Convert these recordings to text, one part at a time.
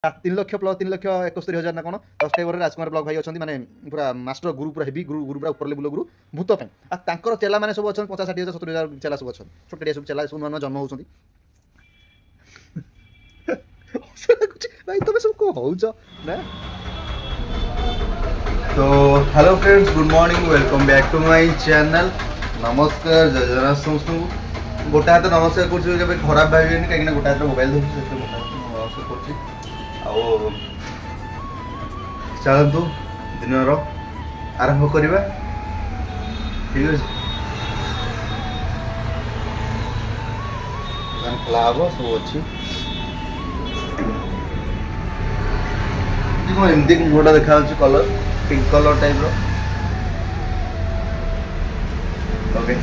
3 lakh plus 3 lakh 71,000 ना कौन subscriber राजकुमार blog भाई अच्छा माने पूरा मास्टर गुरु पूरा हेवी गुरु पूरा ऊपर लेवल गुरु भूत पर चेला मैंने सब अच्छा 50 60 70 हजार चेला सब अच्छा छोटे सब चेला सब नुआ जन्म होती भाई तुम सब कौन हो ना। तो hello friends good morning welcome back to my channel. नमस्कार जय जगन्नाथ समस्त गोटे हाथ नमस्कार कर खराब भाई कहीं गोटे हाथ मोबाइल धरती चलतु दिन आरंभ करवा ठीक अच्छे खोला हम सब अच्छी एमती मुहटा देखा colour pink colour type okay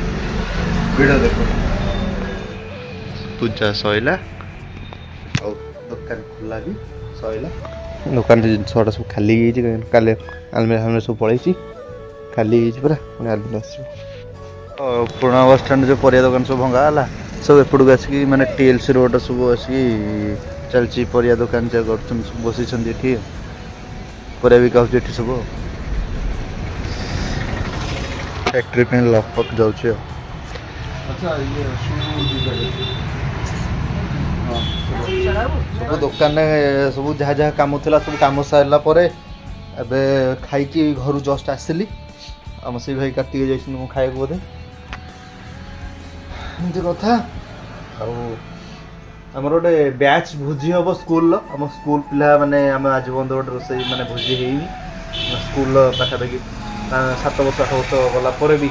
video देखो पूजा सैला और दुकान खोला भी सैला दुकान जिनसा सब खाली काले आलमेरा हालमेरा सब पलैसी खाली पूरा आलमेरा आस पुराना बस स्टैंड जो परिया दुकान सब भंगा सब एपटू आसिक माने टीएलसी रोड सब आसिक चलती परिया दुकान जा बसी परिया बिका ये सब फैक्ट्री पे लपक जाऊँ सब दुकान सब जहाँ जहाँ कम थी सब कम सारा खाई घर जस्ट आसली आम से भाई काटिके जाइए खाया बोधे एमती कथा आमर गोटे बैच भोजी हम स्कूल आम स्कूल पिला माने आम आज बंद गोटे रोसई माने भोजी है स्कूल पाखापाखि 7 वर्ष 8 वर्ष गला भी 10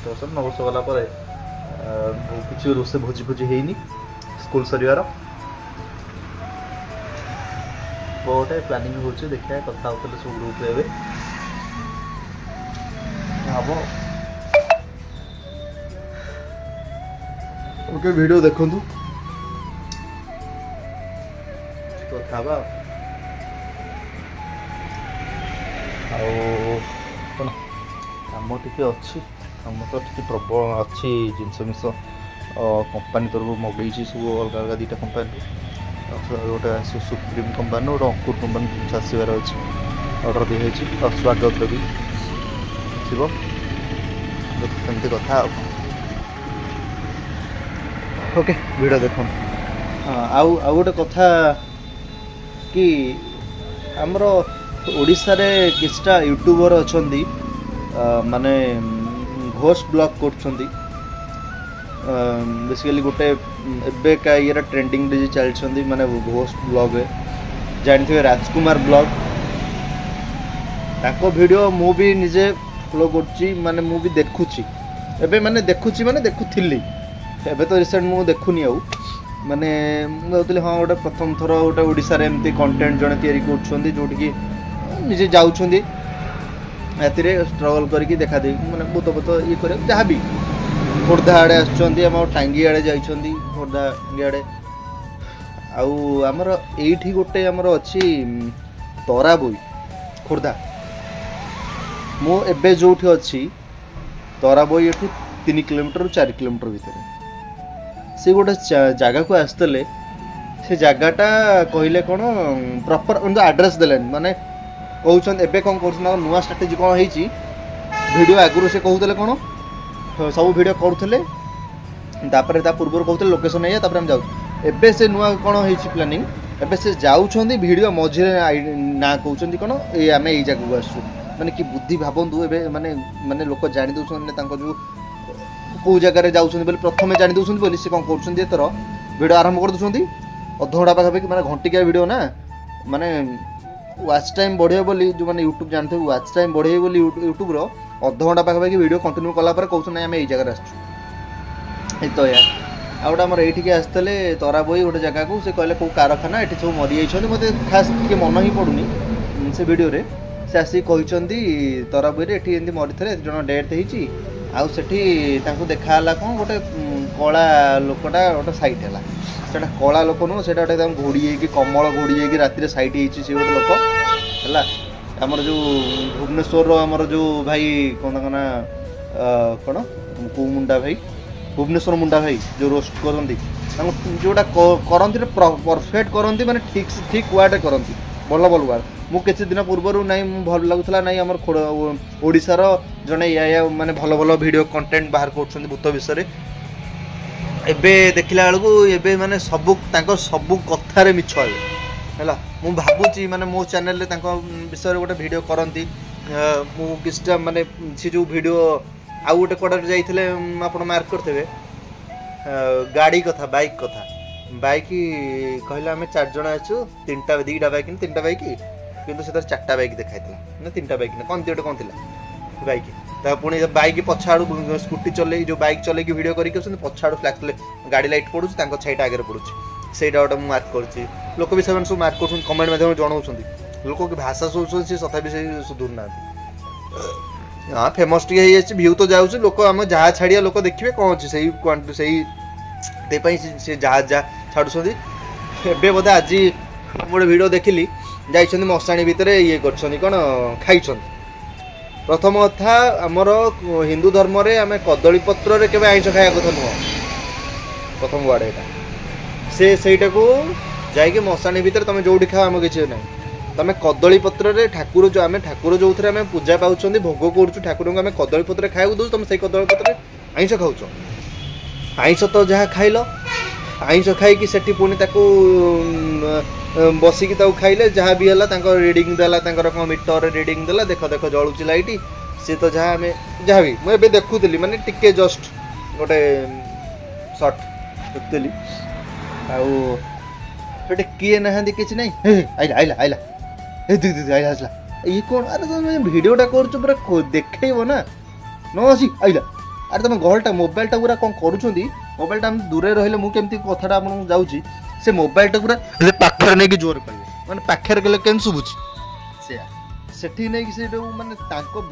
वर्ष 9 वर्ष गला किसी रोसे भोजी भोजी है स्कूल सर गोटे प्लानिंग हो देखा कथा होते सब ग्रुप रे हम ओके वीडियो देखु कथा कम टे अच्छी कम तो टे प्रबल अच्छी जिनस मिस कंपानी तरफ मगई सब अलग अलग 2टा कंपानी गोटे सुप्रीम कंपानी गोटे अंकुर कंपानी जिन आसबार अच्छे अर्डर दिखाई और स्वागत भी थी कथा ओके वीडियो देख आउ गोटे कथा कि आमर ओडिशा रे किछटा यूट्यूबर अच्छा माने घोष ब्लॉग कर बेसिकली गोटे एबे का ये ट्रेंडिंग रे चलछंदी माने घोष ब्लॉग है जानते राजकुमार ब्लॉग ताको वीडियो मु भी निजे फॉलो करची माने मु भी देखुची एबे माने देखुची माने देखुथिली एबे तो रिसेंट मु देखुनी आउ माने कहते हाँ गोटे प्रथम थर गोटे ओडिशा रे एमती कंटेंट जने तैयारी करछंदी जोटी कि निजे जाउछंदी एतिरे स्ट्रगल करके देखा दे माने बहुत बहुत ये करे जहाँ भी खोर्धा आड़े आसुँच आम टांगी आड़े जाइछंदी खोर्धा टांगी आड़े आउ आमर एठी गोटे आमर अच्छी तरा बोई खोर्धा मु एबे जोठी अच्छी तरा बोई एठू 3 किलोमीटर 4 किलोमीटर भितर से गोटे जगह को आसते से जगहटा कहले कौन प्रॉपर एड्रेस देले माने कहते एबे कौन कर नुआ स्ट्राटेजी कौन होती वीडियो आगुरी से कहते कौन सब वीडियो करुले पूर्व कहते लोकेशन है हम जाऊँ एबे से नुआ कौन हो प्लानिंग एबे से जाऊँच वीडियो मझे ना कहते कौन ये आम यही जगह को आसू माने कि बुद्धि भावतु ए माने माने लोक जानी दौरान जो कौ जगार जाऊँ प्रथम जानी दौरान सी कौन कर वीडियो आरंभ कर दूसरी अधघंटा पाखापाखि माने घंटिका वीडियो ना माने वाच टाइम बढ़े बोली जो मैंने यूट्यूब जानते हैं वाच टाइम बढ़े बोली यूट्यूब रो अधघंटा पाखापाखि वीडियो कंटिन्यू कलापर कहते ना आम यही जगह आसुँ तो या आ गोटे आमर ये आसते तरा बोई गोटे जगह को से कहले कौ कारखाना ये सब मरी जाइए मत खास टे मन ही पड़ूनी से वीडियो से आसिक कहते तरा बोई ये मरी थे जन डेथ होती आउ सेठी देखाला कौन गोटे कला लोकटा गोटे सैट है से कला लोक नुह से गोटे घोड़ी कमल घोड़ी राति सैट हो गोटे लोक है आमर जो भुवनेश्वर आमर जो भाई कौन ना कौन कौ मुंडा भाई भुवनेश्वर मुंडा भाई जो रोस्ट करती जोटा करती परफेक्ट करती माने ठीक वार्ड करती भल भल वार्ड मु किसी दिन पूर्वर नाई भल लगुला नाई आम ओडिशार जड़े या माने भल भल वीडियो कंटेंट बाहर कर भूत विषय एबे देखला बेलू एबे माने सबू सबू कथार मिछ है मु भावुची माने मो चैनल विषय गोटे वीडियो करती मु किछटा माने से जो वीडियो आउ गोटे कड़े जाइए आप मार्क करते गाड़ी कथा बाइक कहले आम 4 जन अच्छु 2टा बाइक 3टा बाइक किंतु से 4टा बाइक देखाई ना 3टा बाइक ना कौन गोटे कौन थी बाइक पुणी बाइक पछाड़ू स्कूटी चले जो बाइक चल वीडियो करके पछाड़ू फ्लैश गाड़ी लाइट पड़ू छाईटा आगे पड़ू से गोटे मार्क कर लोक भी सब मार्क कर कमेंट मध्यम जनाऊँ लोक की भाषा शुणुं सी तथापि से सुधुर ना हाँ फेमस टी भ्यू तो जाऊँ लोक आम जहाँ छाड़िया लोक देखिए कौन अच्छे से जहाँ जहाँ छाड़ुं बोधे आज गोटे वीडियो देखिली जाइए मशाणी भितर ये कौन खाई प्रथम कथा आमर हिंदू धर्म रे आम कदली पत्र के आइंस खाया कथा नुह प्रथम वार्ड यहाँ सेटा को जाकि मशाणी भितर तुम जो खाओ आम किसी ना तुम कदली पत्र रे ठाकुर जो आम ठाकुर जो थे आम पूजा पाँच भोग कर ठाकुर को आम कदली पत्र खाया दो तुम से कदली पत्र आइंस खाऊ आइंस तो जहाँ खाइल आइंस खाई सेठी पुणी बसिकी खाइले जहाँ भी है रिडिंग देला कौन मीटर रिडिंग देला देख देख जलुची लाइट सी तो जहाँ आम जहाँ भी मुझे देखुली माने टिके जस्ट गोटे सर्ट देखुली आउटे किए ना कि ना आइला आइला आइला आइला ये कौन अरे तुम भिडटा कर देखब ना नसी आइला अरे तुम गहलटा मोबाइलटा पूरा कौन करुँच मोबाइलटा आम दूर रही मुझे कथाटा आपको जाऊँगी से मोबाइलटा पूरा पाखे नहीं जोर करेंगे मैंने पाखे गले के शुभुची से नहीं से मानने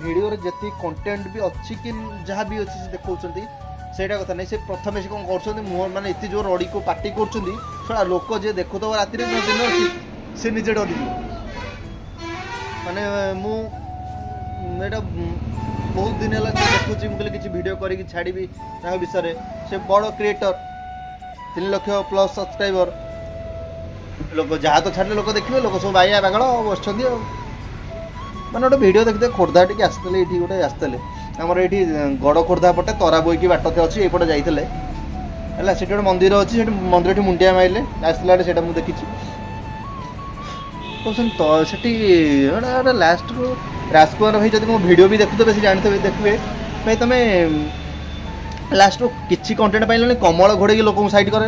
भिडियो जी कंटेंट भी अच्छी कि जहाँ भी अच्छी से देखा से कथा नहीं से प्रथम से कौन कर मुहर माने इतनी जोर अड़ी को पार्टी कर लोक जे देखु तो राति दिन से निजे डरी माने मुझे बहुत दिन है देखुची मुझे किसी वीडियो करके छाड़ी विषय से बड़ क्रिएटर 3 लाख प्लस सब्सक्राइबर लोक जहाँ तो छाड़े लोक देखिए लोक सब बाइया बागड़ बस माने गोटे भिड देखते खोर्धा टी आसते ये गोटे आसते आमर ये गड़ खोर्धा पटे तरा बोईकी बाटते अच्छी ये जाते है से गोटे मंदिर अच्छी मंदिर मुंडिया मारे आसला से मुझे देखी तो से लास्ट राजकुमार भाई जब मो भिड भी देखुए से जानते देखिए भाई तुम लास्ट किसी कंटेंट पाइल कमल घोड़े लोक साइड कर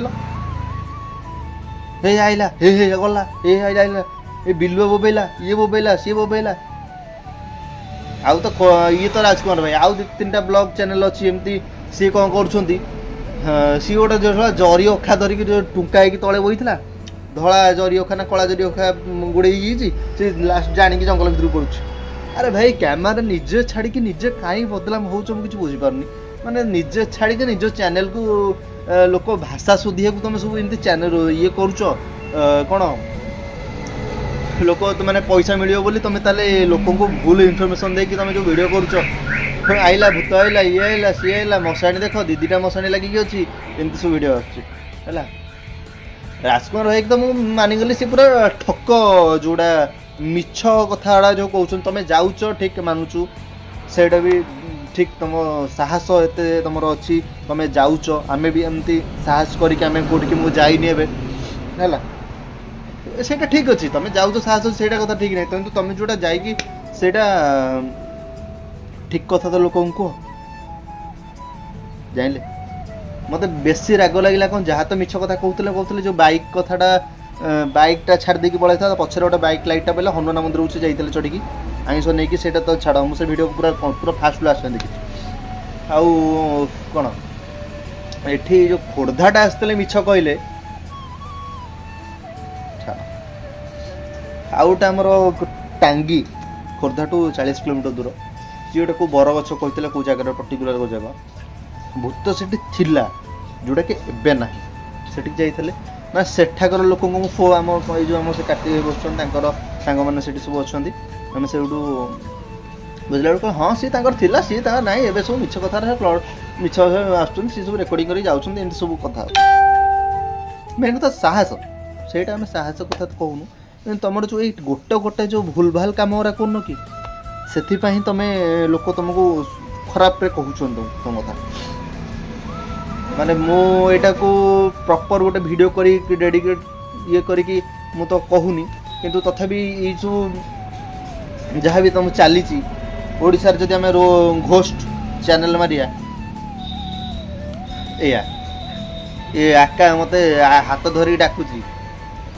आइला हे गला हे आइला आइला ये बिलुआ बोबेला ये बोबेला सी बोबेला आउ तो ये तो राजकुमार भाई आउ 2-3टा ब्लॉग चैनल अच्छी एमती सी कौन कर सी गोटे जो जरी अखा धरिकी टुंका तले बही धला जरी अखा ना कला जरी अखा गोड़े से लास्ट जाणी जंगल भर पड़ुछ अरे भाई कैमेरा निजे छाड़ी निजे कहीं बदलाम हो किसी बुझीपारनी माने निजे छाड़ी निज चैनल को लोक भाषा शुद्धिया तुम सब एमती चैनल ये करुच कौन लोक मैंने पैसा मिल बोली तुम ताले लोक को भूल इनफर्मेशन देकी तुम जो वीडियो करुच आइला भूत आइला ये आइला सी आइला मशाणी देख 2-2टा मशाणी लगिकी अच्छी एमती सब वीडियो है राजकुमार भाई एकदम मानिगली से पूरा ठक जोड़ा मिछ कथा जो कहते तुम जाऊच ठीक मानुचु से भी ठीक तुम साहस एत तुम अच्छी तुम जाऊच आम भी एमती साहस करके मुझे जाइनी है सेटा ठीक अच्छे तुम जाऊच साहस से कथा ठीक नहीं किंतु तुम जोटा जाइकी सेटा ठीक कथा तो लोक कह जाइले मत बेसी राग लगे कौन जहाँ तो मिछ कथा कहते जो बाइक कथाटा बाइकटा छाड़ देकी पड़े था पछे गोटे बाइक लाइटा पहले हनुमान मंदिर से जाते चढ़ी आईस नहीं से तो छाड़ मुझे वीडियो पूरा पूरा फास्ट आस देखी आउ कौन ये जो खोर्धाटा आसते मिछ कहले आउटा आमर टांगी खोर्धा टू 40 किलोमीटर दूर सी गोटे को बर गछ कहते कौ जगह पर्टिकुलर को जगह भूत से जोटा कि एबे ना से जाइए ना सेठाकर लोक फो आम जो आम से काटी बस मैंने सब अच्छा आम से बुझला बेलू हाँ सी थिला सी ना एवं सब मिछ कथा मिछ आस सब रेकर्डिंग कर जाऊँ सब कथा मेन कथा साहस ସେଇଟା ଆମେ ସାହସ କଥା କହୁନୁ କିନ୍ତୁ ତମର ଯେଉଁ ଏଇ ଗୋଟେ ଯେଉଁ ଭୁଲ ଭାଲ କାମ ଗୁରା କରୁନ କି ସେଥିପାଇଁ ତମେ ଲୋକ ତମକୁ ଖରାପରେ କହୁଛନ୍ତି ତମ କଥା ମାନେ ମୁଁ ଏଇଟାକୁ ପ୍ରପର ଗୋଟେ ଭିଡ଼ିଓ କରିକି ଡେଡିକେଟ୍ ଇଏ କରିକି ମୁଁ ତ କହୁନି କିନ୍ତୁ ତଥାପି ଏଇ ଯେଉଁ ଯାହା ବି ତମ ଚାଲିଛି ଓଡ଼ିଶାରେ ଯଦି ଆମେ ଘୋଷ୍ଟ ଚ୍ୟାନେଲ ମାରିବା ଏଇଆ ଏ ଆକା ମୋତେ ହାତ ଧରିକି ଡାକୁଛି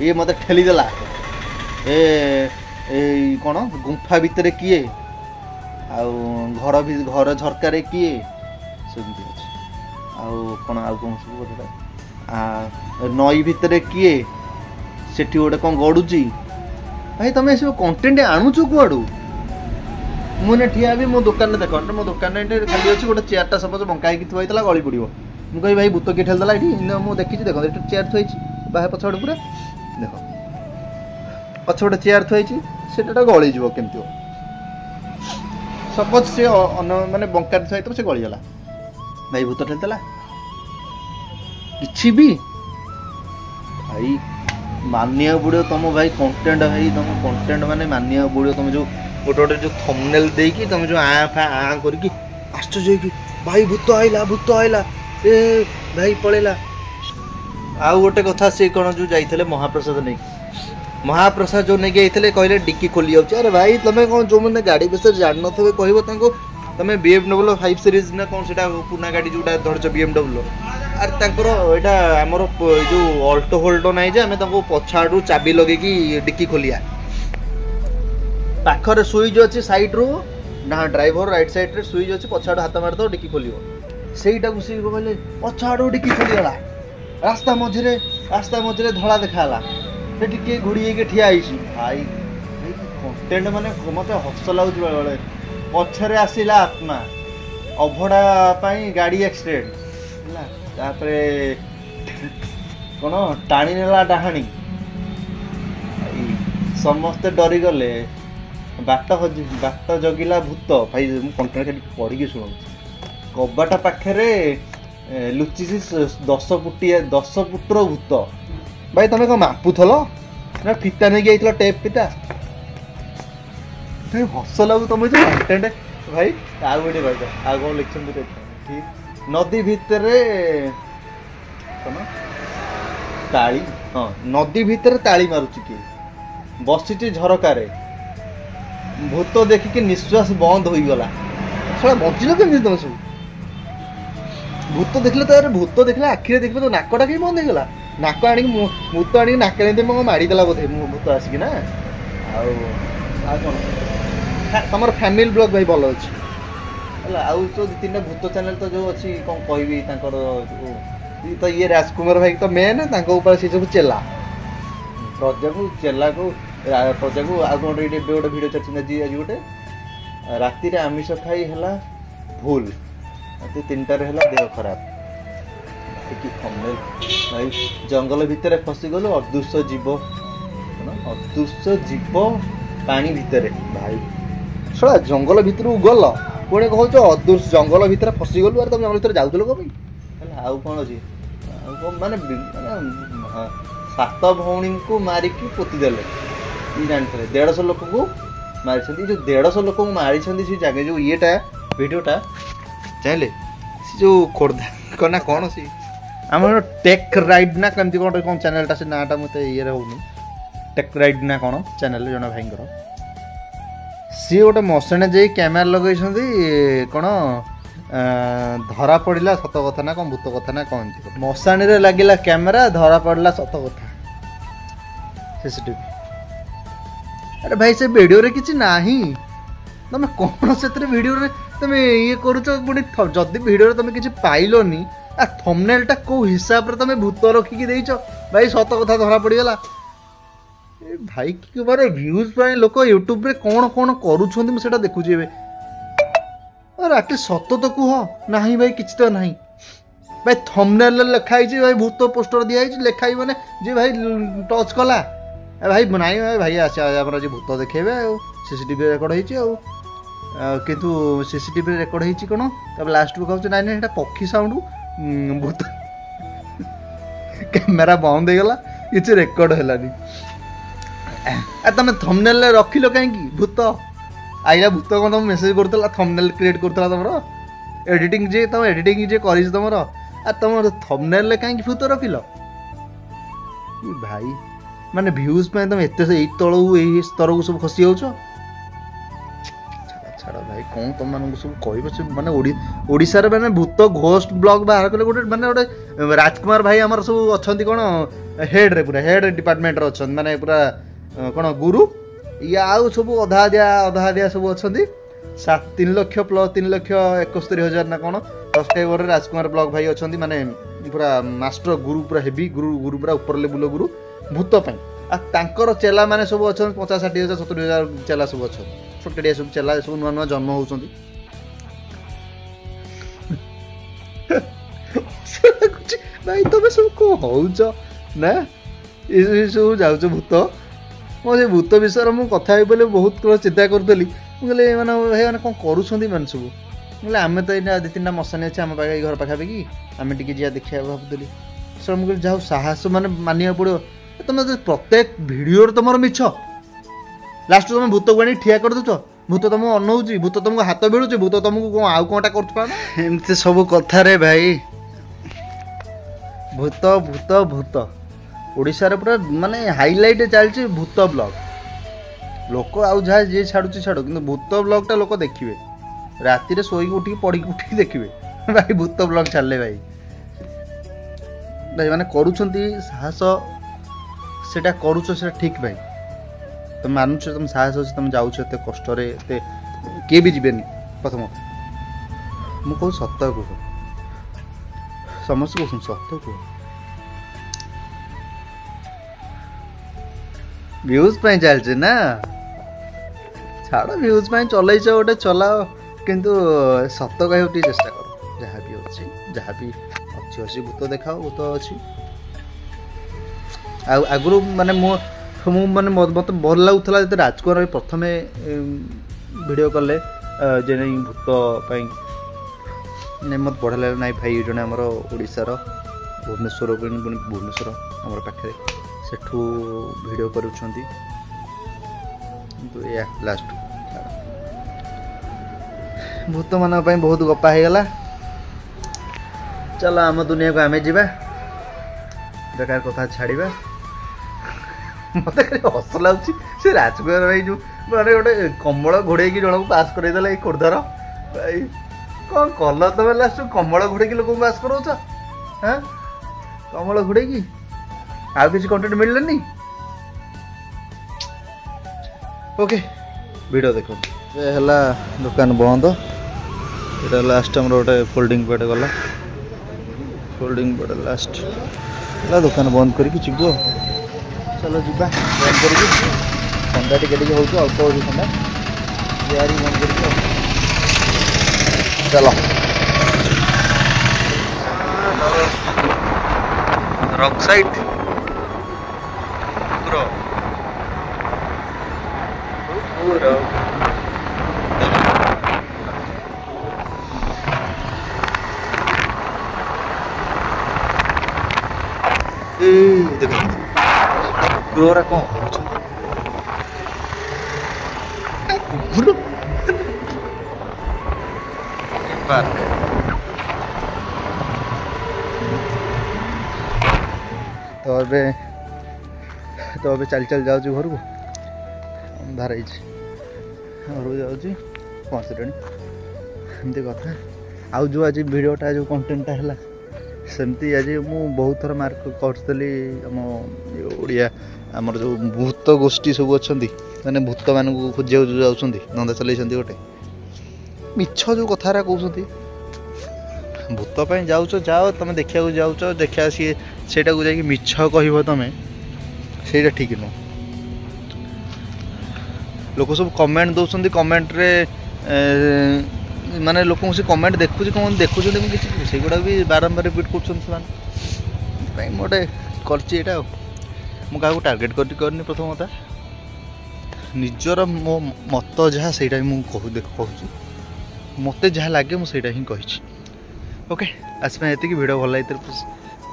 ଇଏ ମୋତେ ଠେଲିଦେଲା ଏଇ କ'ଣ ଗୁମ୍ଫା ଭିତରେ କିଏ ଆଉ ଘର ଝରକାରେ କିଏ ସେମିତି ଅଛି ଆଉ କ'ଣ ଆଉ କ'ଣ ସବୁ ଗୋଟେ ନଈ ଭିତରେ କିଏ ସେଠି ଗୋଟେ କ'ଣ ଗଡ଼ୁଛି ଭାଇ ତମେ ଏସବୁ କଣ୍ଟେଣ୍ଟ ଆଣୁଛ କୁଆଡ଼ୁ ମୁଁ ନା ଠିଆ ହେବି ମୋ ଦୋକାନରେ ଦେଖ ମୋ ଦୋକାନରେ ଖାଲି ଅଛି ଗୋଟେ ଚେୟାରଟା ସପୋଜ ବଙ୍କା ହେଇକି ଥୁଆ ହେଇଥିଲା ଗଳି ପଡ଼ିବ ମୁଁ କହିବି ଭାଇ ଭୂତ କିଏ ଠେଲିଦେଲା ଏଠି ମୁଁ ଦେଖିଛି ଦେଖ ଏଠି ଚେୟାର ଥୁଆଇଛି ବାହା ପଛପଟେ ପୁରା ଦେଖ ପଛ ଗୋଟେ ଚେୟାର ଥୁଆଇଛି ସେଟା ଗଳିଯିବ କେମିତି ସପୋଜ ସେ ମାନେ ବଙ୍କାରେ ଥୁଆ ହେଇଥିବ ସେ ଗଳିଗଲା ଭାଇ ଭୂତ ଠେଲିଦେଲା କିଛି ବି ଭାଇ ମାନିବାକୁ ପଡ଼ିବ ତମ ଭାଇ କଣ୍ଟେଣ୍ଟ ଭାଇ ତମ କଣ୍ଟେଣ୍ଟ ମାନେ ମାନିବାକୁ ପଡ଼ିବ ତମେ ଯେଉଁ ଗୋଟେ ଯେଉଁ ଥମ୍ବନେଲ୍ ଦେଇକି ତମେ ଯେଉଁ ଆଁ କରିକି ଆଶ୍ଚର୍ଯ୍ୟ ହେଇକି ଭାଇ ଭୂତ ଆଇଲା ଏ ଭାଇ ପଳେଇଲା ଆଉ ଗୋଟେ କଥା ସେ କ'ଣ ଯେଉଁ ଯାଇଥିଲେ ମହାପ୍ରସାଦ ନେଇକି ମହାପ୍ରସାଦ ଯେଉଁ ନେଇକି ଯାଇଥିଲେ କହିଲେ ଡିକି ଖୋଲି ଯାଉଛି ଆରେ ଭାଇ ତମେ କ'ଣ ଯେଉଁମାନେ ଗାଡ଼ି ବିଷୟରେ ଜାଣିନଥିବେ କହିବ ତାଙ୍କୁ ତମେ BMW 5 ସିରିଜ୍ ନା କ'ଣ ସେଇଟା ପୁରୁଣା ଗାଡ଼ି ଯେଉଁଟା ଧରିଛ BMW ଆରେ ତାଙ୍କର ଏଇଟା ଆମର ଯେଉଁ ଅଲ୍ଟୋ ହୋଲ୍ଡ ନାହିଁ ଯେ ଆମେ ତାଙ୍କୁ ପଛ ଆଡ଼ୁ ଚାବି ଲଗେଇକି ଡିକି ଖୋଲିବା ପାଖରେ ସୁଇଚ୍ ଅଛି ସାଇଡ଼୍ରୁ ନା ଡ୍ରାଇଭର ରାଇଟ୍ ସାଇଡ଼୍ରେ ସୁଇଚ୍ ଅଛି ପଛ ଆଡ଼ୁ ହାତ ମାରିଦେବ ଡିକି ଖୋଲିବ ସେଇଟାକୁ ସେ କହିଲେ ପଛ ଆଡ଼ୁ ଡିକି ଖୋଲିଗଲା ରାସ୍ତା ମଝିରେ ଧଳା ଦେଖାହେଲା ସେଠି କିଏ ଘୋଡ଼ି ହେଇକି ଠିଆ ହେଇଛି ଭାଇ କଣ୍ଟେଣ୍ଟ ମାନେ ମୋତେ ହସ ଲାଗୁଛି ବେଳେବେଳେ ପଛରେ ଆସିଲା ଆତ୍ମା ଅଭଡ଼ା ପାଇଁ ଗାଡ଼ି ଆକ୍ସିଡେଣ୍ଟ ହେଲା ତାପରେ କ'ଣ ଟାଣି ନେଲା ଡାହାଣୀ ସମସ୍ତେ ଡରିଗଲେ ବାଟ ଜଗିଲା ଭୂତ ଭାଇ ମୁଁ କଣ୍ଟେଣ୍ଟ ଖାଲି ପଢ଼ିକି ଶୁଣଉଛି କବାଟ ପାଖରେ ଲୁଚିଛି 10 ଫୁଟର ଭୂତ ଭାଇ ତମେ କ'ଣ ମାପୁଥଲ ନା ଫିତା ନେଇକି ଯାଇଥିଲ ଟେପ୍ ଫିତା ଭାଇ ହସ ଲାଗୁ ତମେ ଯେଉଁ କଣ୍ଟେଣ୍ଟ ଭାଇ ଆଉ ଗୋଟେ ଭାଇ ଆଉ କ'ଣ ଲେଖିଛନ୍ତି ନଦୀ ଭିତରେ କ'ଣ ତାଳି ହଁ ନଦୀ ଭିତରେ ତାଳି ମାରୁଛି କିଏ ବସିଛି ଝରକାରେ ଭୂତ ଦେଖିକି ନିଶ୍ୱାସ ବନ୍ଦ ହୋଇଗଲା ସେଟା ବଞ୍ଚିଲ କେମିତି ତମେ ସବୁ ଭୂତ ଦେଖିଲେ ତାର ଭୂତ ଦେଖିଲେ ଆଖିରେ ଦେଖିବ ତ ନାକଟା କେହି ବନ୍ଦ ହେଇଗଲା ନାକ ଆଣିକି ଭୂତ ଆଣିକି ନାକରେ ଏମିତି ମୋ ମାଡ଼ିଦେଲା ବୋଧେ ମୁଁ ଭୂତ ଆସିକି ନା ଆଉ କ'ଣ ତମର ଫ୍ୟାମିଲି ବ୍ଲଗ୍ ଭାଇ ଭଲ ଅଛି ହେଲା ଆଉ ତ 2-3ଟା ଭୂତ ଚ୍ୟାନେଲ୍ ତ ଯେଉଁ ଅଛି କ'ଣ କହିବି ତାଙ୍କର ତ ଇଏ ରାଜକୁମାର ଭାଇ ତ ମେନ୍ ତାଙ୍କ ଉପରେ ସେ ସବୁ ଚେଲା ପ୍ରଜାକୁ ଆଉ କ'ଣ ଏବେ ଗୋଟେ ଭିଡ଼ିଓ ଚାଲିଛି ଆଜି ଗୋଟେ ରାତିରେ ଆମିଷ ଖାଇ ହେଲା ଭୁଲ ରାତି 3ଟାରେ ହେଲା ଦେହ ଖରାପ ଭାଇ ଜଙ୍ଗଲ ଭିତରେ ଫସିଗଲୁ ଅଦୃଶ୍ୟ ଜୀବ ପାଣି ଭିତରେ ଭାଇ ଶଳା ଜଙ୍ଗଲ ଭିତରକୁ ଗଲ ପୁଣି କହୁଛ ଅଦୃଶ୍ୟ ଜଙ୍ଗଲ ଭିତରେ ଫସିଗଲୁ ଆରେ ତମେ ଜଙ୍ଗଲ ଭିତରେ ଯାଉଥିଲ କ'ଣ ପାଇଁ ହେଲା ଆଉ କ'ଣ ଅଛି ଆଉ କ'ଣ ମାନେ 7 ଭଉଣୀଙ୍କୁ ମାରିକି ପୋତିଦେଲେ ଇଏ ଜାଣିଥିଲେ 150 ଲୋକଙ୍କୁ ମାରିଛନ୍ତି ଯେଉଁ 150 ଲୋକଙ୍କୁ ମାରିଛନ୍ତି ସେ ଜାଗା ଯେଉଁ ଇଏଟା ଭିଡ଼ିଓଟା ଜାଣିଲେ ସେ ଯେଉଁ ଖୋର୍ଦ୍ଧା ନା କ'ଣ ସେ ଆମର ଟେକ୍ ରାଇଡ୍ ନା କେମିତି କ'ଣ ଚ୍ୟାନେଲଟା ସେ ନାଁଟା ମୋତେ ଇଏରେ ହେଉନି ଟେକ୍ ରାଇଡ୍ ନା କ'ଣ ଚ୍ୟାନେଲ ଜଣେ ଭାଇଙ୍କର ସିଏ ଗୋଟେ ମଶାଣେ ଯାଇ କ୍ୟାମେରା ଲଗେଇଛନ୍ତି କ'ଣ ଧରା ପଡ଼ିଲା ସତ କଥା ନା କ'ଣ ଭୂତ କଥା ନା କ'ଣ ଏମିତି ମଶାଣୀରେ ଲାଗିଲା କ୍ୟାମେରା ଧରା ପଡ଼ିଲା ସତ କଥା CCTV ଆରେ ଭାଇ ସେ ଭିଡ଼ିଓରେ କିଛି ନାହିଁ ତମେ କ'ଣ ସେଥିରେ ଭିଡ଼ିଓରେ ତମେ ଇଏ କରୁଛ ପୁଣି ଯଦି ଭିଡ଼ିଓରେ ତମେ କିଛି ପାଇଲନି ଥମ୍ବନେଲ୍ଟା କେଉଁ ହିସାବରେ ତମେ ଭୂତ ରଖିକି ଦେଇଛ ଭାଇ ସତ କଥା ଧରା ପଡ଼ିଗଲା ଏ ଭାଇ କି ମାନେ ଭ୍ୟୁଜ୍ ପାଇଁ ଲୋକ ୟୁଟ୍ୟୁବରେ କ'ଣ କରୁଛନ୍ତି ମୁଁ ସେଇଟା ଦେଖୁଛି ଏବେ ଆଟଲିଷ୍ଟ ସତ ତ କୁହ ନାହିଁ ଭାଇ କିଛି ତ ନାହିଁ ଭାଇ ଥମ୍ବନେଲ୍ରେ ଲେଖା ହେଇଛି ଭାଇ ଭୂତ ପୋଷ୍ଟର ଦିଆହେଇଛି ଲେଖା ହେଇ ମାନେ ଯେ ଭାଇ ଟଚ୍ କଲା ଭାଇ ନାଇଁ ଭାଇ ଆମର ଆଜି ଭୂତ ଦେଖେଇବେ ଆଉ CCTVରେ ରେକର୍ଡ଼ ହେଇଛି ଆଉ କିନ୍ତୁ CCTVରେ ରେକର୍ଡ଼ ହେଇଛି କ'ଣ ତାପରେ ଲାଷ୍ଟକୁ କହୁଛି ନାଇଁ ସେଇଟା ପକ୍ଷୀ ସାଉଣ୍ଡ ଭୂତ कैमेरा बंद हो गला किसी रेकर्ड हैलानी तुम थंबनेल रखिल कहीं भूत आइला भूत कौन तुम मेसेज करता थंबनेल क्रिएट करता तुम एडिटिंग जे तुम एडिटिंग जे कर तुम तुम थंबनेल कहीं भूत रखिल भाई माने व्यूज पे तुम एत तलू यही स्तर को सब खसी जाऊच छाड़ भाई कौन तुम मान सब कह माने ओडिशार माने भूत घोस्ट ब्लॉग बाहर कले गोटे माने गोटे राजकुमार भाई आमर सब अच्छा कौन हेड रे पूरा हेड डिपार्टमेंट रे अच्छा माने पूरा कौन गुरु या आउ सब अधा दिया सब अच्छा 3 लाख प्लस 3,71,000 ना कौन सब्सक्राइबर राजकुमार ब्लॉग भाई अच्छा माने पूरा मास्टर गुरु पूरा हेवी गुरु पूरा ऊपर लेवल गुरु भूत तांकर चेला माने सब अच्छा 50,60,000 70,000 चेला सब अच्छा छोटिया सब चेला सब नुआ नुआ जन्म होती भाई तुम सब कौन होच ना ये सब जाऊच भूत मुझे भूत विषय मुझे कथा बोले बहुत चिंता करी मुझे मैंने भाई मैंने कौन करुँच मैंने सब मुझे आम तो ये 2-3टा मशानी अच्छे आम पाखे घर पाखापाखि आम टी जा देखा भावुली सर मुझे जाओ साहस माने मानिया पड़ो तुम प्रत्येक भिडियो तुम मिछ लास्ट तुम भूत को आनी ठिया कर दौच भूत तुमको अनौची भूत तुमको हाथ भिड़ुचे भूत तुमको कौन आउ कौनटा करमती सब कथा रे भाई भूत भूत भूत ओडिशार पूरा माने हाइलाइट चलती भूत ब्लॉग लोक आउ जहाँ जी छाड़ुची छाड़ू कि भूत ब्लॉगटा लोक देखिए राति रे शोई उठी पड़ी उठी देखिए भाई भूत ब्लॉग छाड़े भाई भाई माने करूछंती साहस सेटा करूछ सेटा ठीक भाई तुम मानुछ तुम साहस अच्छे तुम जाऊछ एते कष्ट रे एते के भी जीवेनी प्रथम मु कहूँ सत्य कह समस्त कहूँ सत्य कह व्यूज पे चलছে ना छाड़ व्यूज पे चलैछ गोटे चलाओ किंतु सत कह चेष्टा कर जहाँ भी अच्छी जहाँ भी अच्छी अच्छी भूत देखाओ भूत अच्छी आगु माने माने मत भल लगुला जो राजकुमार प्रथम वीडियो कले जे भूत मत बढ़िया लगे ना भाई जड़े आमर ओडिशार भुवनेश्वर भुवनेश्वर आम पाखे सेठू वीडियो करुछंती या लास्ट भूत मान बहुत गपा हो गला चलो आम दुनिया को आमे जीवा बेकार कथा छाड़िबा मत हस लगुच से राजकुमार भाई जो माने गोटे कम्बल घोड़े जन को पास करदेला ये खोर्धार भाई कौन कल तुम लास्ट कम्बल घोड़े लोक पास करोच हाँ कम्बल घोड़े आउ किसी कंटेंट मिलनी ओके वीडियो देखो ये हला दुकान बंद ये लास्ट आम गोटे फोल्डिंग बेड गला फोल्डिंग बेड लास्ट है दुकान बंद करके जीव चलो जीवा बंद करके ठंडा टिके हो अल्प हो ठंडा यारी बंद करके चलो रॉक साइड कुकुरा कौन कुकुर तो अबे चल चल जाऊँ घर को अंधार घर जाऊँ पहुँचल एमती कथा आउ जो आज वीडियोटा जो कंटेंटा है सेमती आज मु बहुत थर मार्क करी आम ओडिया आमर जो भूत गोष्ठी सब अच्छा मैंने भूत मान खोजा जाऊँ धंदा चल गोटे मिछ जो कथारा कहते भूत जाऊच जाओ तुम देखा जाऊच देखा सी सेटा को जाकि मिछ कह तुम से ठीक नुह लोक सब कमेंट दौरान कमेंट रे माने लोक से कमेंट देखुची कौन देखुं किसी से गुड़ा भी बारंबार रिपीट कर गोटे करटा मुझे टार्गेट करनी प्रथम कथा निजर मो मत जहाँ से कहूँ मत जहाँ लगे मुझे हिं कही ओके आज ये वीडियो भल लगे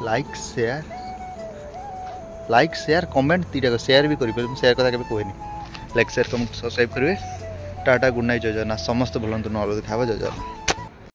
like share like share comment तीटा शेयर भी करेंगे शेयर कथा केବେ कहनी लाइक शेयर कमेंट सब्सक्राइब करेंगे टाटा गुड नाइट जय जगन्नाथ समस्त भलंतु न देखा जय जगन्नाथ।